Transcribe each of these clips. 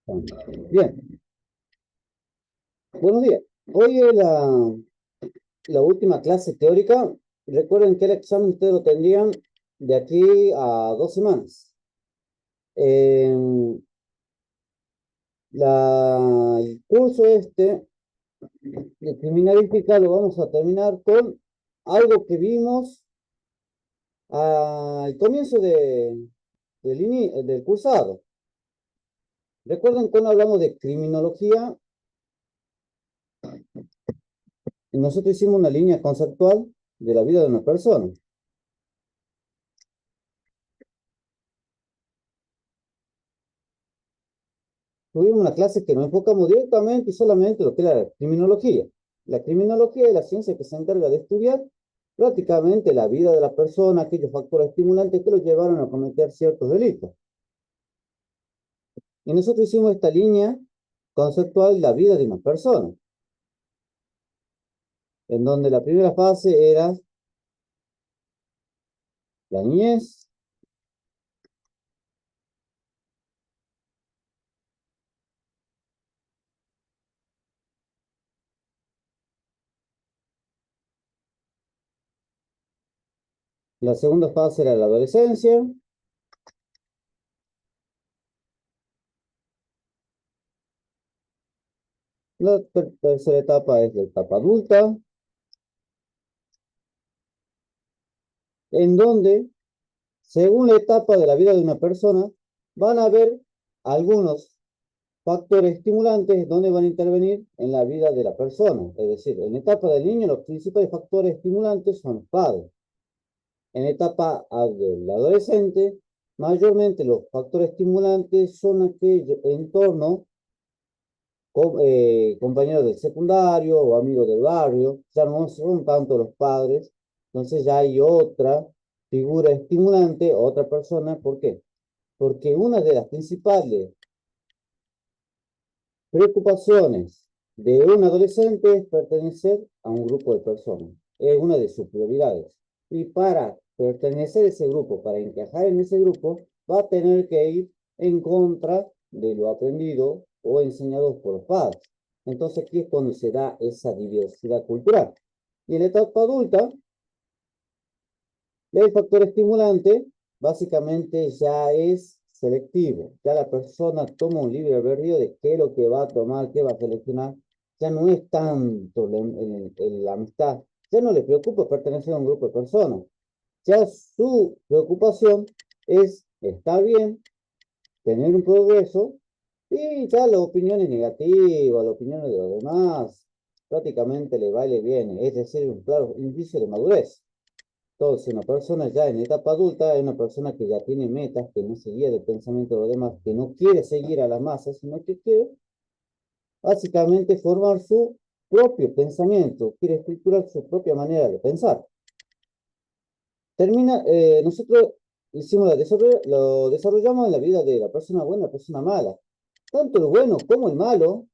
Bien, buenos días. Hoy es la última clase teórica. Recuerden que el examen ustedes lo tendrían de aquí a 2 semanas. Eh, el curso de criminalística lo vamos a terminar con algo que vimos al comienzo del cursado. Recuerden cuando hablamos de criminología, nosotros hicimos una línea conceptual de la vida de una persona. Tuvimos una clase que nos enfocamos directamente y solamente en lo que es la criminología. La criminología es la ciencia que se encarga de estudiar prácticamente la vida de la persona, aquellos factores estimulantes que lo llevaron a cometer ciertos delitos. Y nosotros hicimos esta línea conceptual, la vida de una persona, en donde la primera fase era la niñez, la segunda fase era la adolescencia, la tercera etapa es la etapa adulta, en donde según la etapa de la vida de una persona, van a haber algunos factores estimulantes donde van a intervenir en la vida de la persona. Es decir, en la etapa del niño los principales factores estimulantes son los padres. En la etapa del adolescente, mayormente los factores estimulantes son aquellos entorno, compañeros del secundario o amigos del barrio, ya no son tanto los padres, entonces ya hay otra figura estimulante, otra persona. ¿Por qué? Porque una de las principales preocupaciones de un adolescente es pertenecer a un grupo de personas. Es una de sus prioridades. Y para pertenecer a ese grupo, para encajar en ese grupo, va a tener que ir en contra de lo aprendido o enseñado por los padres. Entonces aquí es cuando se da esa diversidad cultural. Y en la etapa adulta, el factor estimulante básicamente ya es selectivo. Ya la persona toma un libre albedrío de qué es lo que va a tomar, qué va a seleccionar. Ya no es tanto la amistad. Ya no le preocupa pertenecer a un grupo de personas. Ya su preocupación es estar bien, tener un progreso y ya las opiniones negativas, las opiniones de los demás, prácticamente le vale bien. Es decir, un claro indicio de madurez. Entonces, una persona ya en etapa adulta es una persona que ya tiene metas, que no se guía del pensamiento de los demás, que no quiere seguir a la masa, sino que quiere básicamente formar su propio pensamiento, quiere estructurar su propia manera de pensar. Nosotros lo desarrollamos en la vida de la persona buena y la persona mala. Tanto el bueno como el malo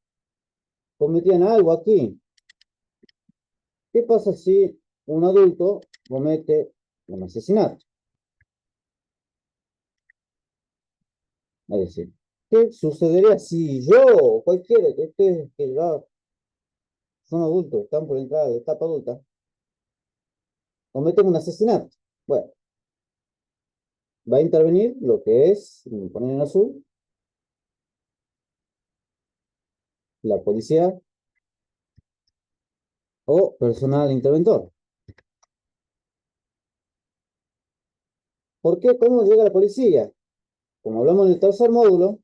cometían algo aquí. ¿Qué pasa si un adulto comete un asesinato? Es decir, ¿qué sucedería si yo o cualquiera que ustedes que ya son adultos, están por entrar a la etapa adulta, cometen un asesinato? Bueno, va a intervenir lo que es, poner en azul, la policía o personal interventor. ¿Por qué? ¿Cómo llega la policía? Como hablamos en el tercer módulo,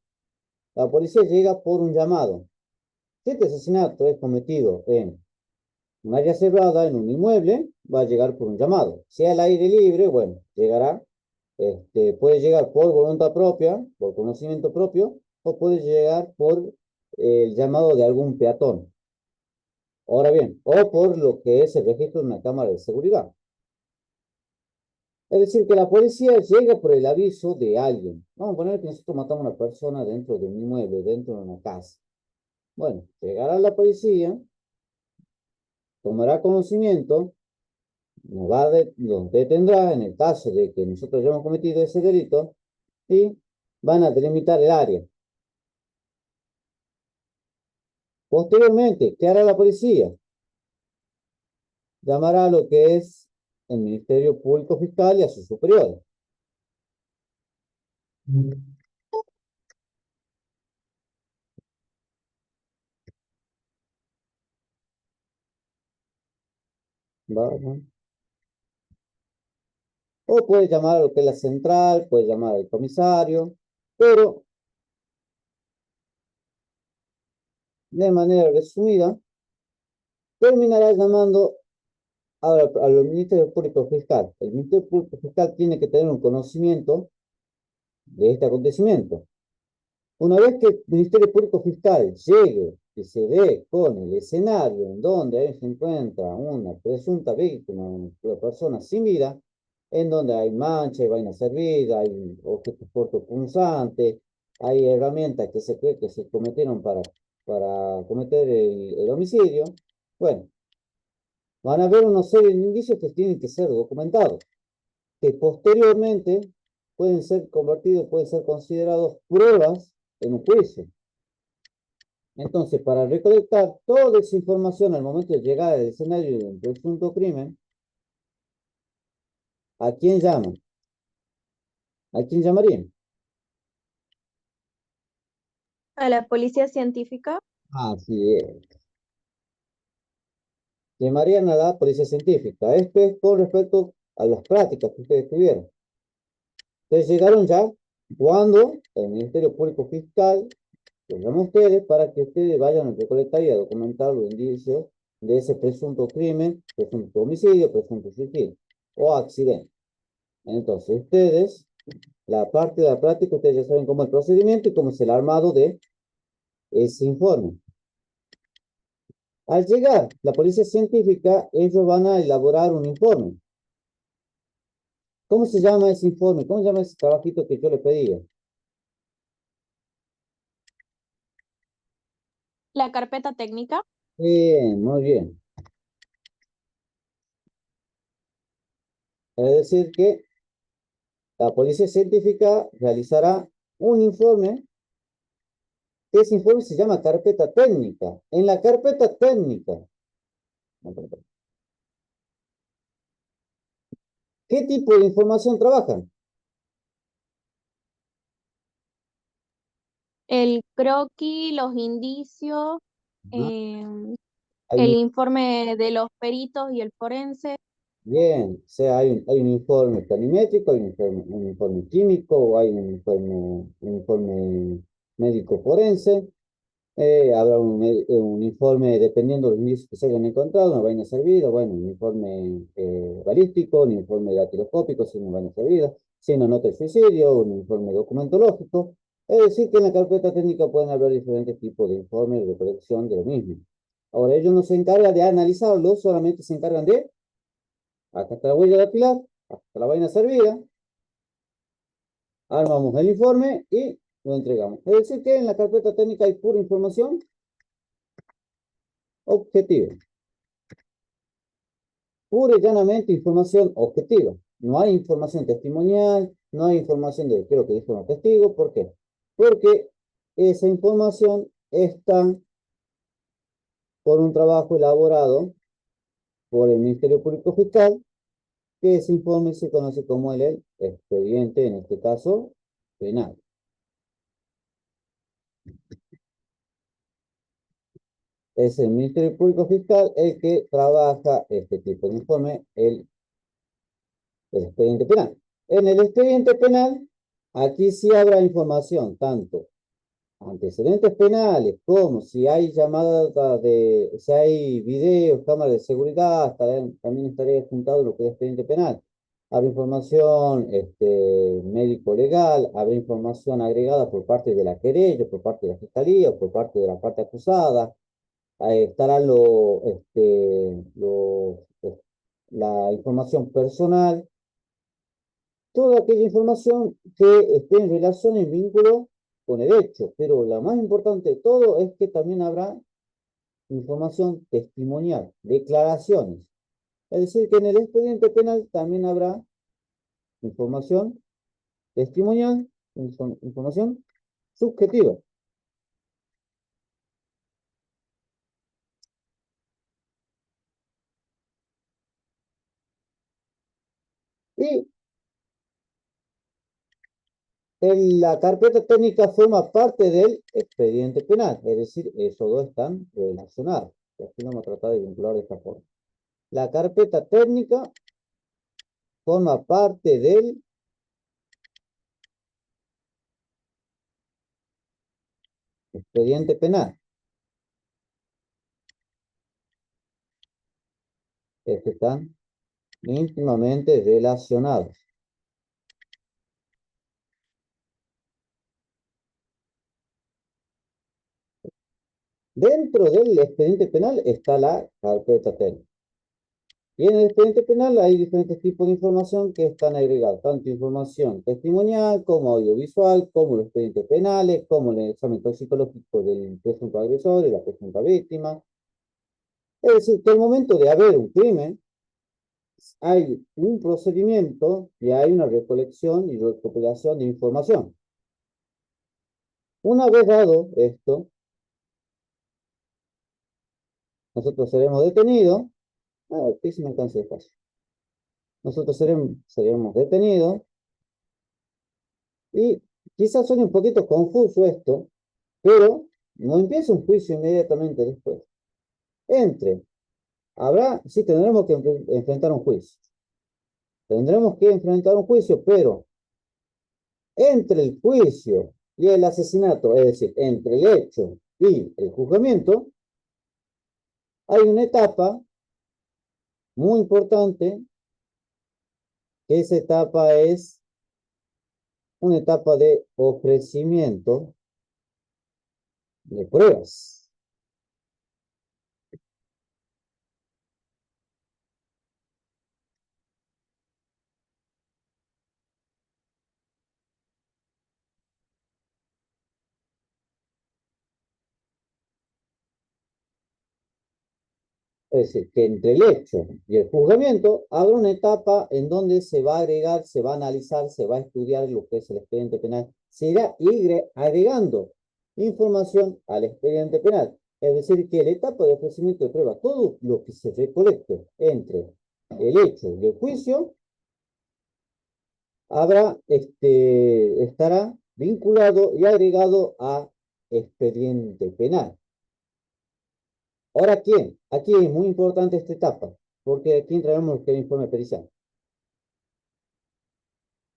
la policía llega por un llamado. Si este asesinato es cometido en un área cerrada, en un inmueble, va a llegar por un llamado. Si al aire libre, bueno, llegará. Puede llegar por voluntad propia, por conocimiento propio, o puede llegar por el llamado de algún peatón. Ahora bien, o por lo que es el registro de una cámara de seguridad. Es decir, que la policía llega por el aviso de alguien. Vamos a poner que nosotros matamos a una persona dentro de un inmueble, dentro de una casa. Bueno, llegará la policía, tomará conocimiento, nos detendrá en el caso de que nosotros hayamos cometido ese delito y van a delimitar el área. Posteriormente, ¿qué hará la policía? Llamará a lo que es el Ministerio Público Fiscal y a sus superiores. ¿Va? O puede llamar a lo que es la central, puede llamar al comisario, pero de manera resumida, terminará llamando a los Ministerios Públicos Fiscal. El Ministerio Público Fiscal tiene que tener un conocimiento de este acontecimiento. Una vez que el Ministerio Público Fiscal llegue y se ve con el escenario en donde ahí se encuentra una presunta víctima, una persona sin vida, en donde hay mancha, hay vaina servida, hay objetos cortopunzantes, hay herramientas que se cree que se cometieron para cometer el homicidio, bueno, van a haber una serie de indicios que tienen que ser documentados, que posteriormente pueden ser convertidos, pueden ser considerados pruebas en un juicio. Entonces, para recolectar toda esa información al momento de llegar al escenario de un presunto crimen, ¿a quién llaman? ¿A quién llamarían? A la policía científica. Así es. Llamarían a la policía científica. Esto es con respecto a las prácticas que ustedes tuvieron. Entonces llegaron ya cuando el Ministerio Público Fiscal los llama a ustedes para que ustedes vayan a recolectar y a documentar los indicios de ese presunto crimen, presunto homicidio, presunto suicidio o accidente. Entonces ustedes, la parte de la práctica, ustedes ya saben cómo es el procedimiento y cómo es el armado de ese informe. Al llegar la policía científica, ellos van a elaborar un informe. ¿Cómo se llama ese informe? ¿Cómo se llama ese trabajito que yo le pedía? La carpeta técnica. Bien, muy bien. Es decir, que la policía científica realizará un informe. Ese informe se llama carpeta técnica. En la carpeta técnica, ¿qué tipo de información trabajan? El croquis, los indicios, Ajá. eh, Hay el un informe de los peritos y el forense. Bien, o sea, hay un informe planimétrico, hay un informe químico, o hay un informe médico forense, habrá un informe dependiendo de los indicios que se hayan encontrado, una vaina servida, bueno, un informe balístico, un informe datiloscópico, si una vaina servida, si una nota de suicidio, un informe documentológico. Es decir, que en la carpeta técnica pueden haber diferentes tipos de informes de colección de lo mismo. Ahora, ellos no se encargan de analizarlo, solamente se encargan de acá está la huella dactilar, acá está la vaina servida, armamos el informe y lo entregamos. Es decir, que en la carpeta técnica hay pura información objetiva, pura y llanamente información objetiva. No hay información testimonial, no hay información de qué es lo que dijo los testigos. ¿Por qué? Porque esa información está por un trabajo elaborado por el Ministerio Público Fiscal, que ese informe se conoce como el expediente, en este caso, penal. Es el Ministerio Público Fiscal el que trabaja este tipo de informe, el expediente penal. En el expediente penal, aquí sí habrá información, tanto antecedentes penales como si hay llamadas si hay videos, cámaras de seguridad, también estaría juntado lo que es expediente penal. Habrá información médico-legal, habrá información agregada por parte de la querella, por parte de la fiscalía, por parte de la parte acusada. Ahí estará la información personal, toda aquella información que esté en relación, en vínculo con el hecho, pero la más importante de todo es que también habrá información testimonial, declaraciones. Es decir, que en el expediente penal también habrá información testimonial, información subjetiva. Y la carpeta técnica forma parte del expediente penal, es decir, esos dos están relacionados. Y aquí vamos a tratar de vincular de esta forma. La carpeta técnica forma parte del expediente penal. Estos están íntimamente relacionados. Dentro del expediente penal está la carpeta técnica. Y en el expediente penal hay diferentes tipos de información que están agregados, tanto información testimonial como audiovisual, como los expedientes penales, como el examen toxicológico del presunto agresor y la presunta víctima. Es decir, que al momento de haber un crimen, hay un procedimiento y hay una recolección y recopilación de información. Una vez dado esto, nosotros seremos detenidos. Aquí se me alcanza de paso. Nosotros seremos detenidos y quizás suene un poquito confuso esto, pero no empieza un juicio inmediatamente después. Sí tendremos que enfrentar un juicio. Tendremos que enfrentar un juicio, pero entre el juicio y el asesinato, es decir, entre el hecho y el juzgamiento, hay una etapa muy importante, que esa etapa es una etapa de ofrecimiento de pruebas. Es decir, que entre el hecho y el juzgamiento habrá una etapa en donde se va a agregar, se va a analizar, se va a estudiar lo que es el expediente penal. Se irá agregando información al expediente penal. Es decir, que la etapa de ofrecimiento de pruebas, todo lo que se recolecte entre el hecho y el juicio, estará vinculado y agregado a expediente penal. Ahora, ¿quién? Aquí es muy importante esta etapa, porque aquí entraremos en el informe pericial.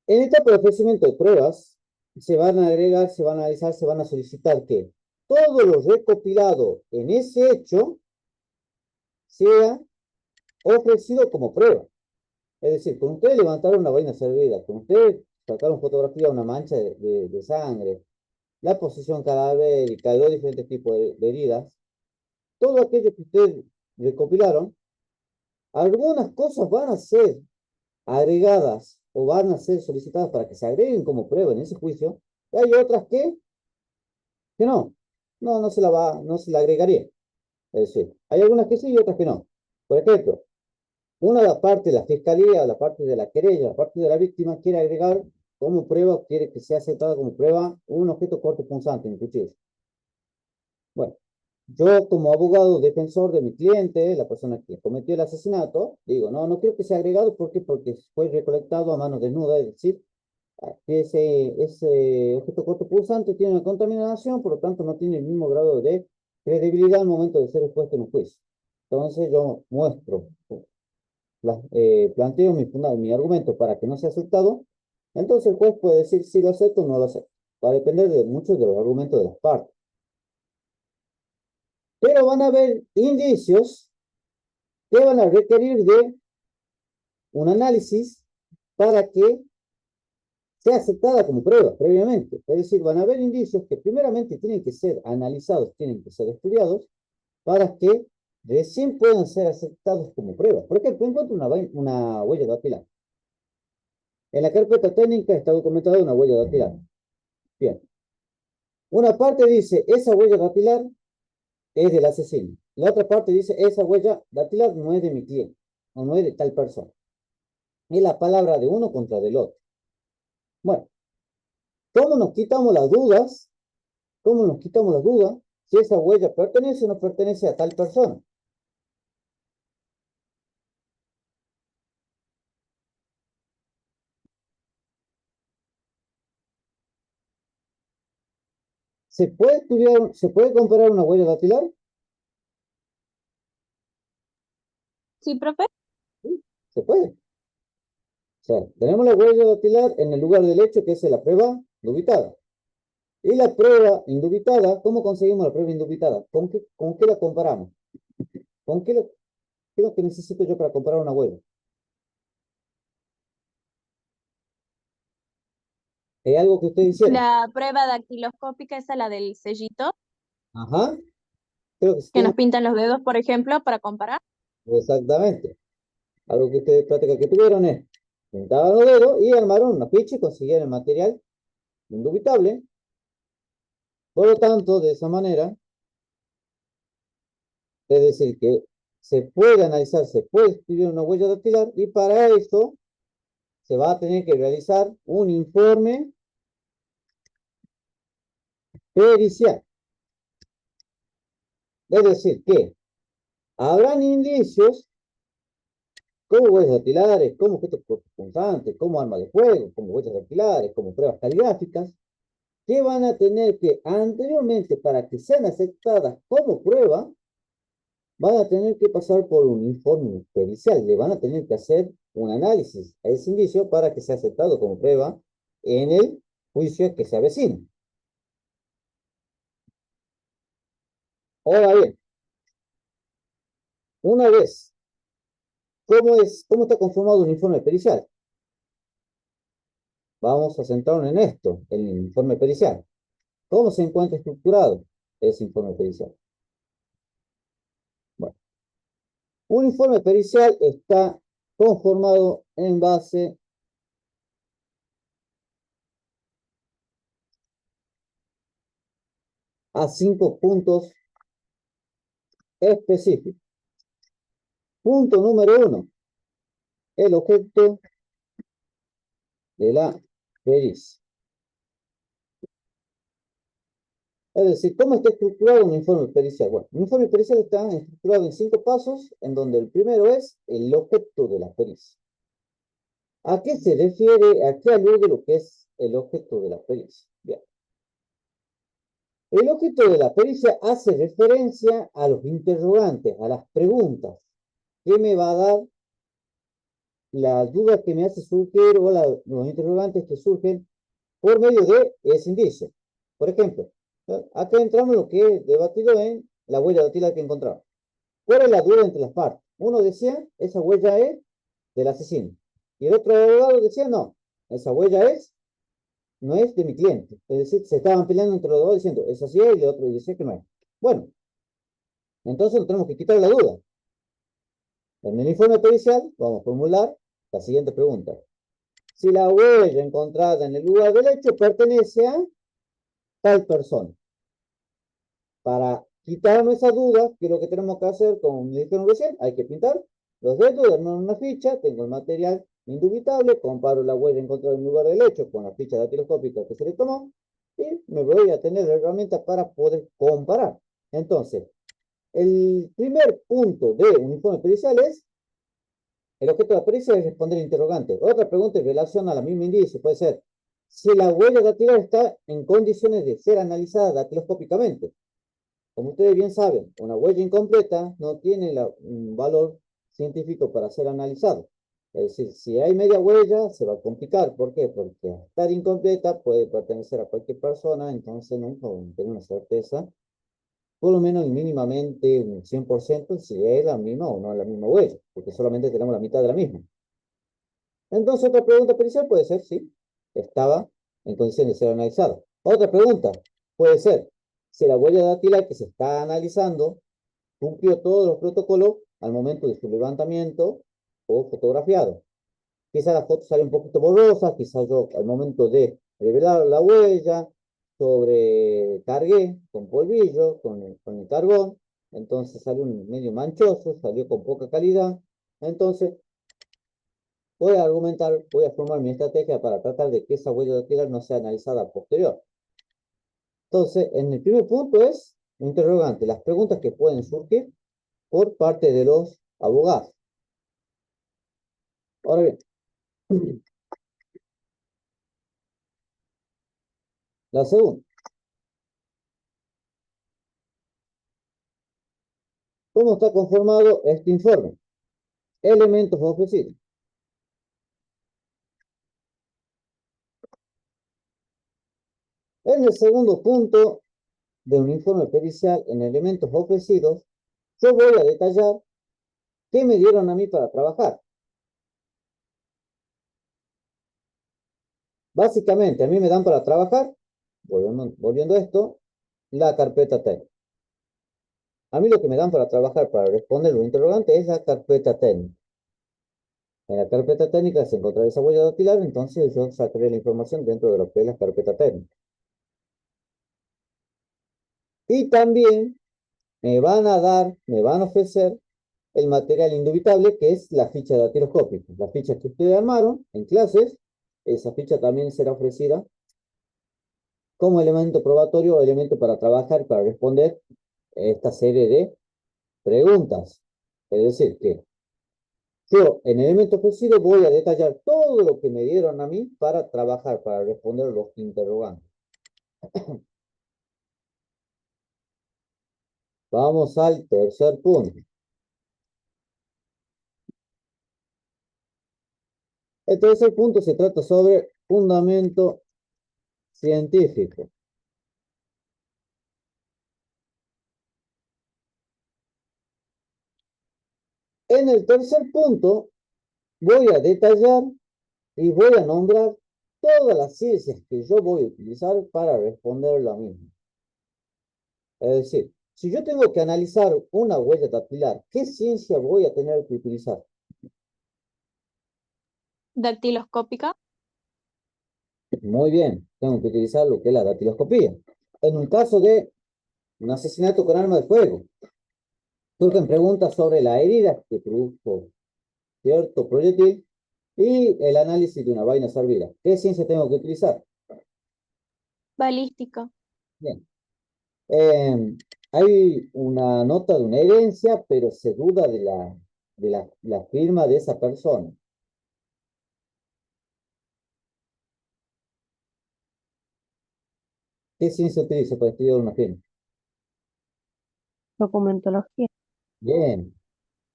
En esta etapa de ofrecimiento de pruebas, se van a agregar, se van a analizar, se van a solicitar que todo lo recopilado en ese hecho sea ofrecido como prueba. Es decir, con ustedes levantaron una vaina servida, con ustedes sacaron fotografía de una mancha de sangre, la posición cadavérica, de los diferentes tipos de heridas, todo aquello que ustedes recopilaron, algunas cosas van a ser agregadas o van a ser solicitadas para que se agreguen como prueba en ese juicio, y hay otras que no se la agregaría. Es decir, hay algunas que sí y otras que no. Por ejemplo, una de la parte de la fiscalía, la parte de la querella, la parte de la víctima quiere agregar como prueba, quiere que sea aceptada como prueba un objeto cortopunzante, un cuchillo. Bueno, yo como abogado defensor de mi cliente, la persona que cometió el asesinato, digo, no quiero que sea agregado, ¿por qué? Porque fue recolectado a mano desnuda, es decir, que ese objeto cortopulsante tiene una contaminación, por lo tanto no tiene el mismo grado de credibilidad al momento de ser expuesto en un juicio. Entonces yo muestro, planteo mi argumento para que no sea aceptado, entonces el juez puede decir si lo acepto o no lo acepto. Va a depender de muchos de los argumentos de las partes. Pero van a haber indicios que van a requerir de un análisis para que sea aceptada como prueba previamente. Es decir, van a haber indicios que primeramente tienen que ser analizados, tienen que ser estudiados para que recién puedan ser aceptados como prueba. Por ejemplo, encuentro una huella dactilar. En la carpeta técnica está documentada una huella dactilar. Bien. Una parte dice, esa huella dactilar es del asesino. La otra parte dice, esa huella dactilar no es de mi cliente, o no es de tal persona. Es la palabra de uno contra del otro. Bueno, ¿cómo nos quitamos las dudas? ¿Cómo nos quitamos las dudas si esa huella pertenece o no pertenece a tal persona? ¿Se puede comparar una huella dactilar? Sí, profe. Sí, se puede. O sea, tenemos la huella dactilar en el lugar del hecho, que es la prueba indubitada. Y la prueba indubitada, ¿cómo conseguimos la prueba indubitada? ¿Con qué la comparamos? ¿Qué es lo que necesito yo para comparar una huella? ¿Es algo que ustedes hicieron? La prueba dactiloscópica, esa la del sellito, Ajá, creo que sí que nos tienen. pintan los dedos, por ejemplo, para comparar. Exactamente. Algo que ustedes práctica que tuvieron es, pintaban los dedos y armaron una ficha y consiguieron el material indubitable. Por lo tanto, de esa manera, es decir, que se puede analizar, se puede estudiar una huella dactilar y para eso se va a tener que realizar un informe pericial. Es decir, que habrán indicios como huellas dactilares, como objetos punzantes, como arma de fuego, como huellas dactilares, como pruebas caligráficas, que van a tener que anteriormente, para que sean aceptadas como prueba, van a tener que pasar por un informe pericial, le van a tener que hacer un análisis a ese indicio para que sea aceptado como prueba en el juicio que se avecina. Ahora bien, una vez, ¿cómo está conformado un informe pericial? Vamos a centrarnos en esto, el informe pericial. ¿Cómo se encuentra estructurado ese informe pericial? Bueno, un informe pericial está conformado en base a 5 puntos específicos. Punto número 1, el objeto de la pericia. Es decir, ¿cómo está estructurado un informe pericial? Bueno, un informe pericial está estructurado en 5 pasos, en donde el primero es el objeto de la pericia. ¿A qué se refiere, a qué alude lo que es el objeto de la pericia? Bien. El objeto de la pericia hace referencia a los interrogantes, a las preguntas que me va a dar la duda que me hace surgir o los interrogantes que surgen por medio de ese indicio. Por ejemplo, acá entramos en lo que he debatido en la huella dactilar que encontramos. ¿Cuál es la duda entre las partes? Uno decía, esa huella es del asesino. Y el otro abogado decía, no, esa huella no es de mi cliente. Es decir, se estaban peleando entre los dos diciendo, es así, y el otro decía que no es. Bueno, entonces no tenemos que quitar la duda. En el informe pericial vamos a formular la siguiente pregunta. Si la huella encontrada en el lugar del hecho pertenece a tal persona. Para quitarnos esa duda, ¿qué es lo que tenemos que hacer? Como me dijeron recién, hay que pintar los dedos, darme una ficha, tengo el material indubitable, comparo la huella encontrada en el lugar del hecho con la ficha datiloscópica que se le tomó y me voy a tener la herramienta para poder comparar. Entonces, el primer punto de un informe pericial es el objeto de la pericia es responder el interrogante. Otra pregunta en relación a la misma indicio puede ser si la huella dactilar está en condiciones de ser analizada datiloscópicamente. Como ustedes bien saben, una huella incompleta no tiene un valor científico para ser analizado. Es decir, si hay media huella, se va a complicar. ¿Por qué? Porque al estar incompleta puede pertenecer a cualquier persona, entonces nunca vamos a tener una certeza, por lo menos mínimamente un 100% si es la misma o no es la misma huella, porque solamente tenemos la mitad de la misma. Entonces, otra pregunta pericial puede ser si estaba en condiciones de ser analizada. Otra pregunta puede ser si la huella dactilar que se está analizando cumplió todos los protocolos al momento de su levantamiento o fotografiado. Quizás la foto sale un poquito borrosa, quizás yo al momento de revelar la huella sobrecargué con polvillo, con el carbón, entonces salió un medio manchoso, salió con poca calidad. Entonces, voy a argumentar, voy a formar mi estrategia para tratar de que esa huella dactilar no sea analizada a posterior. Entonces, en el primer punto es interrogante, las preguntas que pueden surgir por parte de los abogados. Ahora bien, la segunda, ¿Cómo está conformado este informe? Elementos ofrecidos. En el segundo punto de un informe pericial en elementos ofrecidos, yo voy a detallar qué me dieron a mí para trabajar. Básicamente, a mí me dan para trabajar, volviendo a esto, la carpeta técnica. A mí lo que me dan para trabajar, para responder los interrogantes, es la carpeta técnica. En la carpeta técnica se encontrará esa huella dactilar, entonces yo sacaré la información dentro de lo que es la carpeta técnica. Y también me van a ofrecer el material indubitable, que es la ficha datiloscópica. La ficha que ustedes armaron en clases, esa ficha también será ofrecida como elemento probatorio o elemento para trabajar, para responder esta serie de preguntas. Es decir, que yo en el elemento ofrecido voy a detallar todo lo que me dieron a mí para trabajar, para responder los interrogantes. Vamos al tercer punto. El tercer punto se trata sobre fundamento científico. En el tercer punto voy a detallar y voy a nombrar todas las ciencias que yo voy a utilizar para responder lo mismo. Es decir, si yo tengo que analizar una huella dactilar, ¿qué ciencia voy a tener que utilizar? Dactiloscópica. Muy bien, tengo que utilizar lo que es la datiloscopía. En un caso de un asesinato con arma de fuego, surgen preguntas sobre la herida que produjo cierto proyectil y el análisis de una vaina servida. ¿Qué ciencia tengo que utilizar? Balística. Bien. Hay una nota de una herencia, pero se duda de la firma de esa persona. ¿Qué ciencia utiliza para estudiar una firma? Documentología. Bien.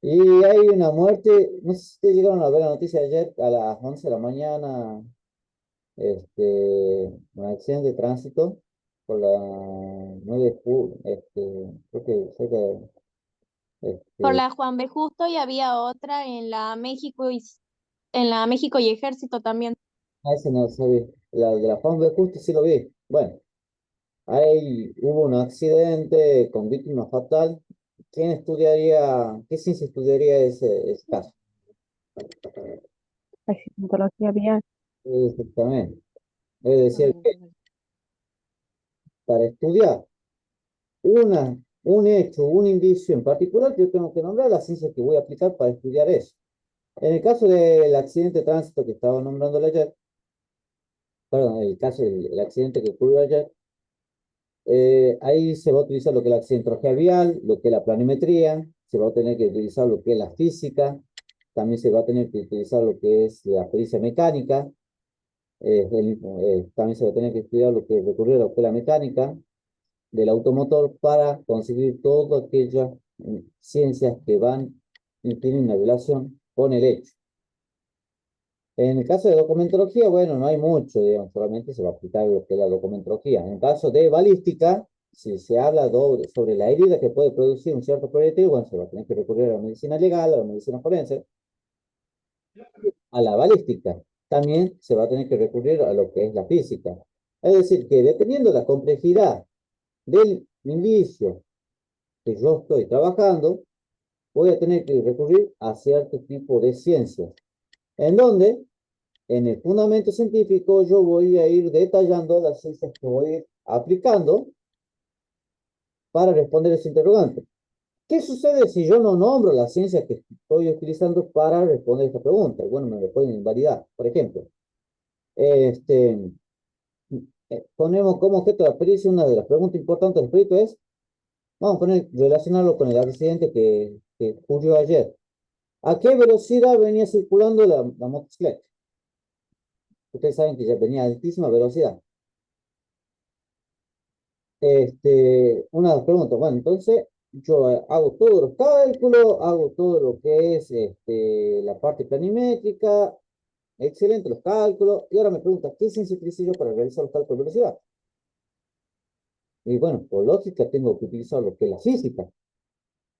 Y hay una muerte, no sé si ustedes llegaron a ver la noticia de ayer a las 11 de la mañana, un accidente de tránsito por la 9 de julio, creo que cerca de, Por este, la Juan B. Justo y había otra en la México y Ejército también. ese no sabía, la de la Juan B. Justo sí lo vi. Bueno, ahí hubo un accidente con víctima fatal. ¿Qué ciencia estudiaría ese caso? Accidentología vial. Exactamente. Es decir, que para estudiar un hecho, un indicio en particular, yo tengo que nombrar la ciencia que voy a aplicar para estudiar eso. En el caso del accidente de tránsito que estaba nombrando ayer, perdón, el caso del accidente que ocurrió ayer, ahí se va a utilizar lo que es la accidentología vial, lo que es la planimetría, se va a tener que utilizar lo que es la física, también se va a tener que utilizar lo que es la pericia mecánica, también se va a tener que estudiar lo que recurrir a lo que es la mecánica del automotor para conseguir todas aquellas ciencias que van y tienen una relación con el hecho. En el caso de documentología, bueno, no hay mucho, digamos, solamente se va a aplicar lo que es la documentología. En el caso de balística, si se habla sobre la herida que puede producir un cierto proyectil, bueno, se va a tener que recurrir a la medicina legal, a la medicina forense, a la balística. También se va a tener que recurrir a lo que es la física. Es decir, que dependiendo de la complejidad del indicio que yo estoy trabajando, voy a tener que recurrir a cierto tipo de ciencias, en donde en el fundamento científico yo voy a ir detallando las ciencias que voy a ir aplicando para responder ese interrogante. ¿Qué sucede si yo no nombro las ciencias que estoy utilizando para responder esta pregunta? Bueno, me lo pueden invalidar. Por ejemplo, este, ponemos como objeto de la pericia, una de las preguntas importantes del proyecto es, vamos a poner, relacionarlo con el accidente que ocurrió ayer. ¿A qué velocidad venía circulando la motocicleta? Ustedes saben que ya venía a altísima velocidad. Una pregunta. Bueno, entonces, yo hago todos los cálculos, hago todo lo que es la parte planimétrica, excelente los cálculos, y ahora me pregunta, ¿qué ciencia utilizo yo para realizar los cálculos de velocidad? Y bueno, por lógica tengo que utilizar lo que es la física,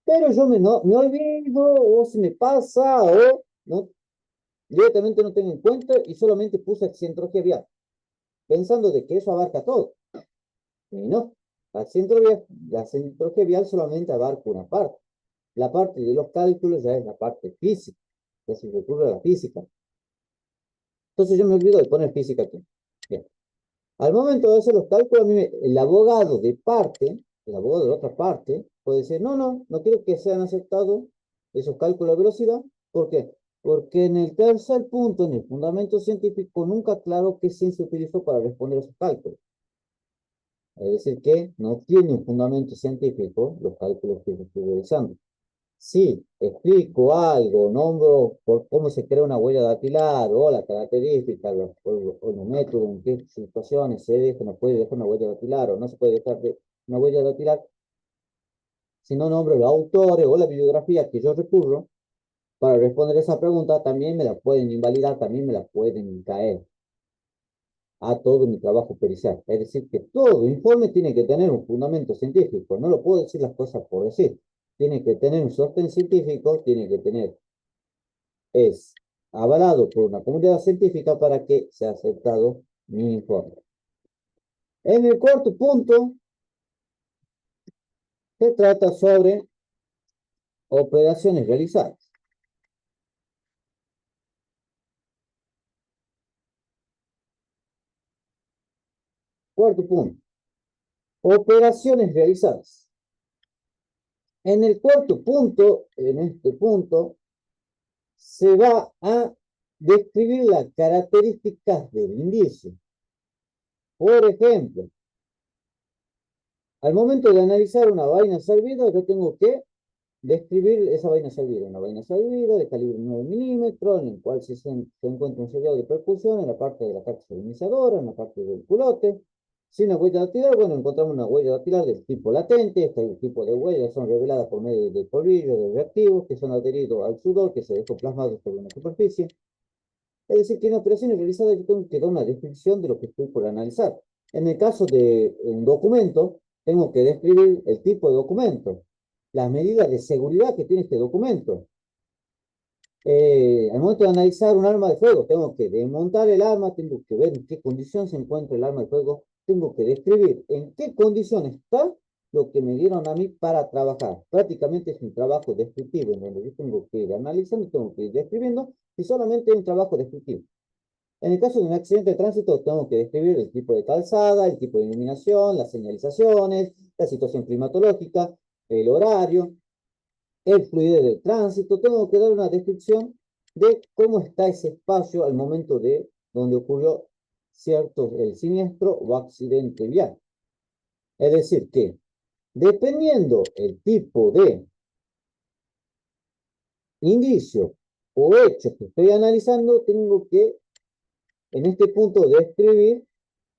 pero yo no, me olvido, o se me pasa, o no, directamente no tengo en cuenta y solamente puse accidentología vial, pensando de que eso abarca todo. Y no, la accidentología vial solamente abarca una parte. La parte de los cálculos ya es la parte física, ya se recurre a la física. Entonces yo me olvido de poner física aquí. Bien. Al momento de hacer los cálculos, el abogado de parte, el abogado de la otra parte, puede decir, no quiero que sean aceptados esos cálculos de velocidad. ¿Por qué? Porque en el tercer punto, en el fundamento científico, nunca aclaró qué ciencia utilizó para responder a esos cálculos. Es decir, que no tiene un fundamento científico los cálculos que estoy realizando. Si explico algo, nombro por cómo se crea una huella dactilar o la característica o los métodos, en qué situaciones se deja, no puede dejar una huella dactilar o no se puede dejar una huella dactilar, si no nombro los autores o la bibliografía que yo recurro para responder esa pregunta, también me la pueden invalidar, también me la pueden caer a todo mi trabajo pericial. Es decir, que todo informe tiene que tener un fundamento científico, no lo puedo decir las cosas por decir. Tiene que tener un sostén científico, tiene que tener es avalado por una comunidad científica para que sea aceptado mi informe. En el cuarto punto, se trata sobre operaciones realizadas. Cuarto punto, operaciones realizadas. En el cuarto punto, en este punto, se va a describir las características del indicio. Por ejemplo, al momento de analizar una vaina servida, yo tengo que describir esa vaina servida. Una vaina servida de calibre 9 milímetros, en el cual se encuentra un sellado de percusión en la parte de la cápsula iniciadora, en la parte del culote. Si una huella dactilar, bueno, encontramos una huella dactilar del tipo latente. Este tipo de huellas son reveladas por medio de polvillos, de reactivos, que son adheridos al sudor, que se dejó plasmado sobre una superficie. Es decir, que en operaciones realizadas yo tengo que dar una descripción de lo que estoy por analizar. En el caso de un documento, tengo que describir el tipo de documento, las medidas de seguridad que tiene este documento. Al momento de analizar un arma de fuego, tengo que desmontar el arma, tengo que ver en qué condición se encuentra el arma de fuego, tengo que describir en qué condición está lo que me dieron a mí para trabajar. Prácticamente es un trabajo descriptivo, en donde yo tengo que ir analizando, tengo que ir describiendo, y solamente es un trabajo descriptivo. En el caso de un accidente de tránsito, tengo que describir el tipo de calzada, el tipo de iluminación, las señalizaciones, la situación climatológica, el horario, el fluido del tránsito. Tengo que dar una descripción de cómo está ese espacio al momento de donde ocurrió el siniestro o accidente vial. Es decir, que dependiendo el tipo de indicio o hecho que estoy analizando, tengo que en este punto describir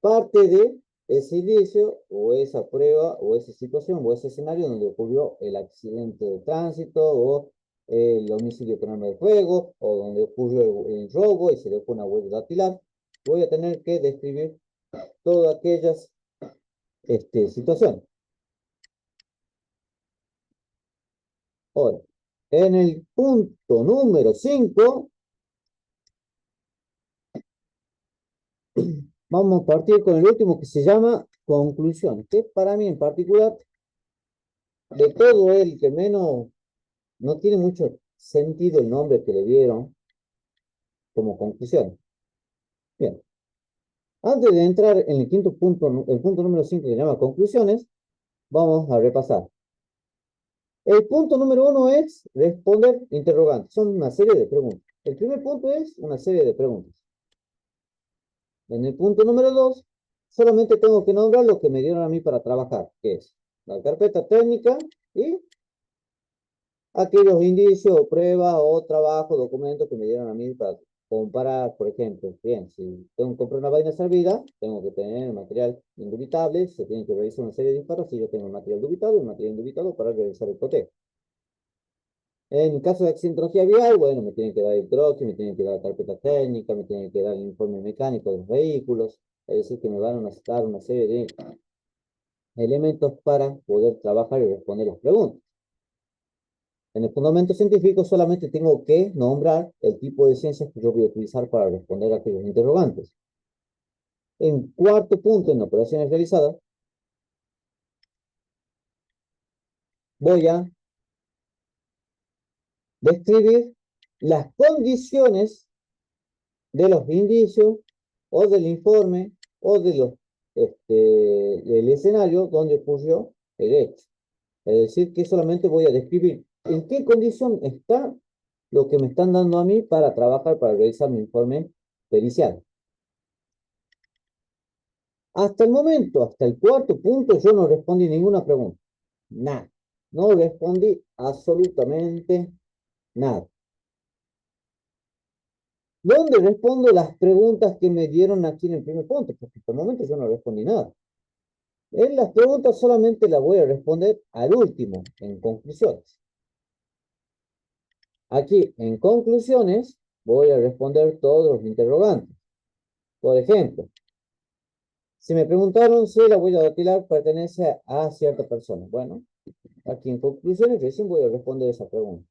parte de ese indicio o esa prueba o esa situación o ese escenario donde ocurrió el accidente de tránsito o el homicidio con arma de fuego o donde ocurrió el robo y se dejó una huella dactilar. Voy a tener que describir todas aquellas situaciones. Ahora, en el punto número 5, vamos a partir con el último que se llama conclusiones, que para mí en particular, de todo el que menos, no tiene mucho sentido el nombre que le dieron como conclusión. Bien, antes de entrar en el quinto punto, el punto número 5 que se llama conclusiones, vamos a repasar. El punto número 1 es responder interrogantes. Son una serie de preguntas. El primer punto es una serie de preguntas. En el punto número 2, solamente tengo que nombrar lo que me dieron a mí para trabajar, que es la carpeta técnica y aquellos indicios, pruebas o trabajo, documentos que me dieron a mí para comparar, por ejemplo, bien, si tengo que comprar una vaina servida, tengo que tener material indubitable, se tiene que realizar una serie de disparos, si yo tengo el material dubitado, el material indubitado para realizar el cotejo. En caso de accidentología vial, bueno, me tienen que dar el troque, me tienen que dar la carpeta técnica, me tienen que dar el informe mecánico de los vehículos, es decir, que me van a necesitar una serie de elementos para poder trabajar y responder las preguntas. En el fundamento científico solamente tengo que nombrar el tipo de ciencias que yo voy a utilizar para responder a aquellos interrogantes. En cuarto punto, en operaciones realizadas, voy a describir las condiciones de los indicios o del informe o de del escenario donde ocurrió el hecho. Es decir, que solamente voy a describir en qué condición está lo que me están dando a mí para trabajar, para realizar mi informe pericial. Hasta el momento, hasta el cuarto punto, yo no respondí ninguna pregunta. Nada. No respondí absolutamente nada. ¿Dónde respondo las preguntas que me dieron aquí en el primer punto? Porque hasta el momento yo no respondí nada. En las preguntas solamente las voy a responder al último, en conclusiones. Aquí, en conclusiones, voy a responder todos los interrogantes. Por ejemplo, si me preguntaron si la huella dactilar pertenece a cierta persona. Bueno, aquí en conclusiones recién voy a responder esa pregunta.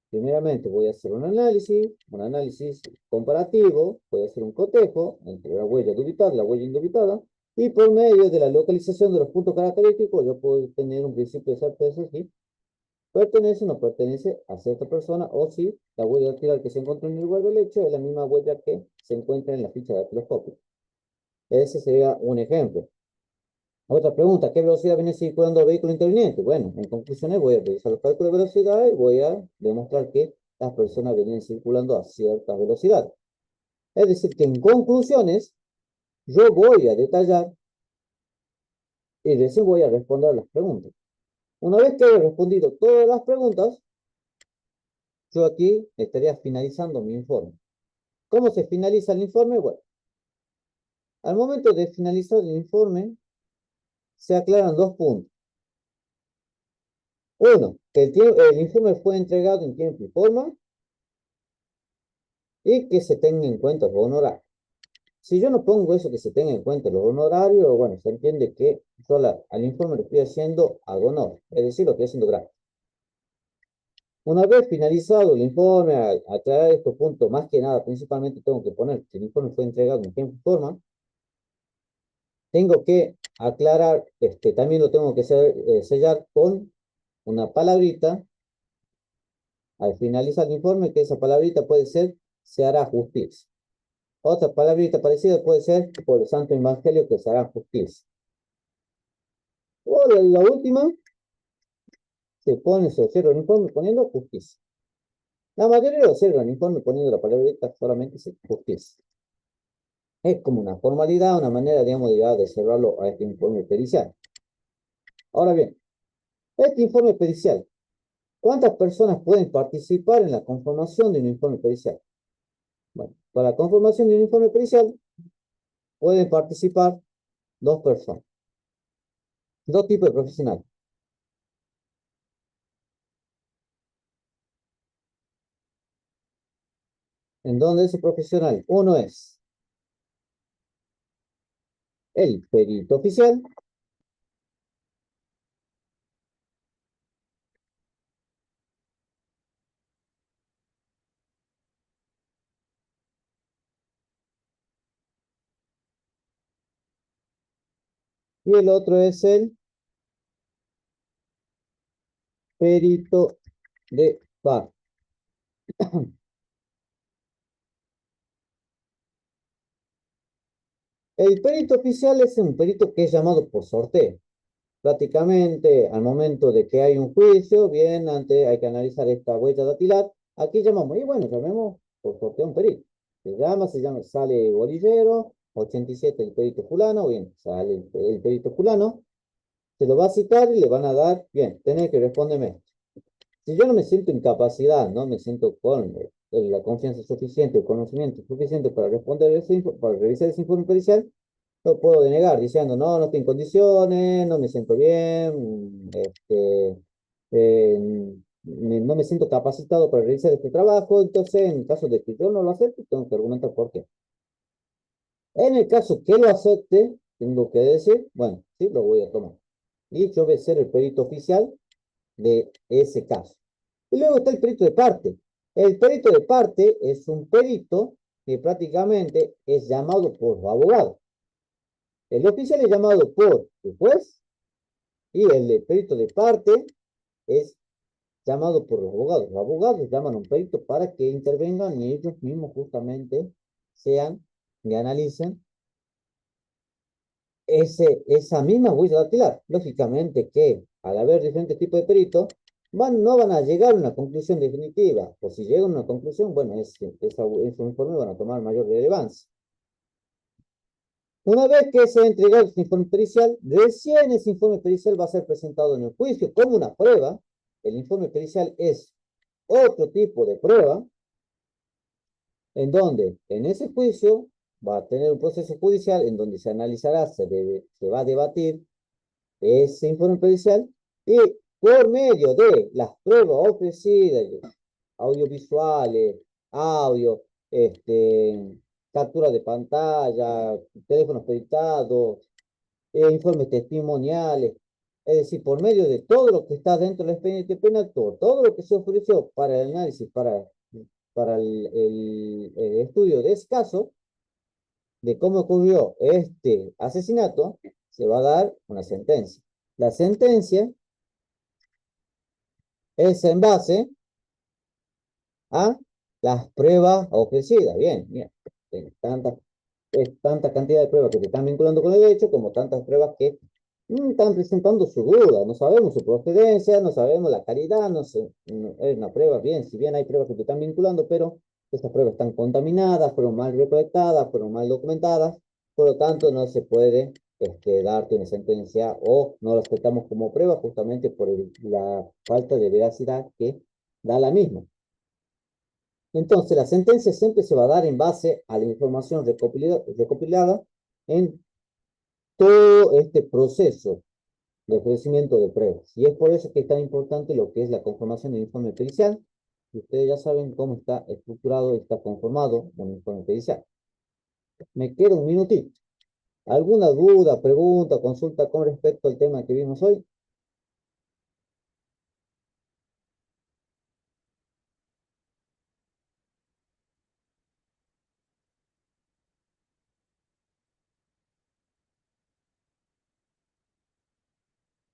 Primeramente voy a hacer un análisis comparativo, voy a hacer un cotejo entre la huella dubitada y la huella indubitada, y por medio de la localización de los puntos característicos, yo puedo tener un principio de certeza si pertenece o no pertenece a cierta persona, o si la huella dactilar que se encuentra en el lugar del hecho es la misma huella que se encuentra en la ficha dactiloscópica. Ese sería un ejemplo. Otra pregunta, ¿qué velocidad viene circulando el vehículo interviniente? Bueno, en conclusiones voy a realizar los cálculos de velocidad y voy a demostrar que las personas venían circulando a cierta velocidad. Es decir, que en conclusiones yo voy a detallar y recién voy a responder las preguntas. Una vez que haya respondido todas las preguntas, yo aquí estaría finalizando mi informe. ¿Cómo se finaliza el informe? Bueno, al momento de finalizar el informe, se aclaran dos puntos. Uno, que el informe fue entregado en tiempo y forma y que se tenga en cuenta los honorarios. Si yo no pongo eso, que se tenga en cuenta los honorarios, bueno, se entiende que yo al informe lo estoy haciendo ad honor, es decir, lo estoy haciendo gratis. Una vez finalizado el informe, aclarar estos puntos, más que nada, principalmente tengo que poner que el informe fue entregado en tiempo y forma. Tengo que aclarar, también lo tengo que sellar con una palabrita al finalizar el informe, que esa palabrita puede ser, se hará justicia. Otra palabrita parecida puede ser, por el Santo Evangelio, que se hará justicia. O la última, se cierra el informe poniendo justicia. La mayoría lo cierra el informe poniendo la palabrita solamente justicia. Es como una formalidad, una manera, digamos, de cerrarlo a este informe pericial. Ahora bien, este informe pericial, ¿cuántas personas pueden participar en la conformación de un informe pericial? Bueno, para la conformación de un informe pericial pueden participar dos personas, dos tipos de profesionales. En donde ese profesional, uno es el perito oficial y el otro es el perito de parte. El perito oficial es un perito que es llamado por sorteo. Prácticamente al momento de que hay un juicio, bien, antes hay que analizar esta huella dactilar. Aquí llamamos, y bueno, llamemos por sorteo un perito. Se llama, sale bolillero, 87 el perito fulano, bien, sale el perito fulano, se lo va a citar y le van a dar, bien, tenés que responderme. Si yo no me siento en capacidad, no me siento con la confianza suficiente, el conocimiento suficiente para responder para revisar ese informe pericial, lo puedo denegar diciendo, no, no estoy en condiciones, no me siento bien, no me siento capacitado para realizar este trabajo, entonces en caso de que yo no lo acepte, tengo que argumentar por qué. En el caso que lo acepte, tengo que decir, bueno, sí, lo voy a tomar. Y yo voy a ser el perito oficial de ese caso. Y luego está el perito de parte. El perito de parte es un perito que prácticamente es llamado por los abogados. El oficial es llamado por el juez y el perito de parte es llamado por los abogados. Los abogados llaman a un perito para que intervengan y ellos mismos justamente sean y analicen esa misma huella dactilar. Lógicamente que al haber diferentes tipos de peritos, no van a llegar a una conclusión definitiva, o si llegan a una conclusión, bueno, esos informes van a tomar mayor relevancia. Una vez que se ha entregado este informe pericial, recién ese informe pericial va a ser presentado en el juicio como una prueba. El informe pericial es otro tipo de prueba, en donde en ese juicio va a tener un proceso judicial en donde se analizará, se va a debatir ese informe pericial y por medio de las pruebas ofrecidas, audiovisuales, audio, captura de pantalla, teléfonos peritados, informes testimoniales, es decir, por medio de todo lo que está dentro del expediente penal, todo lo que se ofreció para el análisis, para el estudio de ese caso, de cómo ocurrió este asesinato, se va a dar una sentencia. La sentencia es en base a las pruebas ofrecidas. Bien, mira, es tanta cantidad de pruebas que te están vinculando con el hecho, como tantas pruebas que están presentando su duda. No sabemos su procedencia, no sabemos la calidad, no sé, es una prueba, bien, si bien hay pruebas que te están vinculando, pero estas pruebas están contaminadas, fueron mal recolectadas, fueron mal documentadas, por lo tanto no se puede darte una sentencia o no la aceptamos como prueba justamente por la falta de veracidad que da la misma. Entonces, la sentencia siempre se va a dar en base a la información recopilada en todo este proceso de ofrecimiento de pruebas. Y es por eso que es tan importante lo que es la conformación del informe pericial. Y ustedes ya saben cómo está estructurado y está conformado un informe pericial. Me queda un minutito. ¿Alguna duda, pregunta, consulta con respecto al tema que vimos hoy?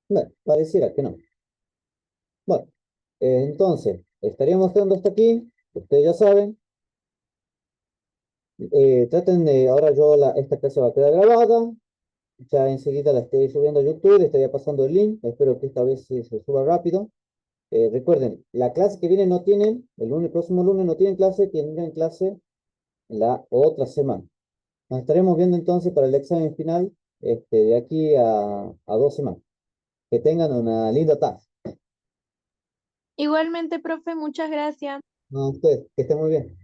Bueno, pareciera que no. Bueno, entonces, estaríamos quedando hasta aquí. Ustedes ya saben. Traten de, ahora esta clase va a quedar grabada, ya enseguida la estoy subiendo a YouTube, le estaría pasando el link, espero que esta vez se suba rápido. Recuerden, la clase que viene no tienen, el próximo lunes no tienen clase, tienen clase la otra semana. Nos estaremos viendo entonces para el examen final de aquí a 2 semanas. Que tengan una linda tarde. Igualmente, profe, muchas gracias. No, ustedes, que estén muy bien.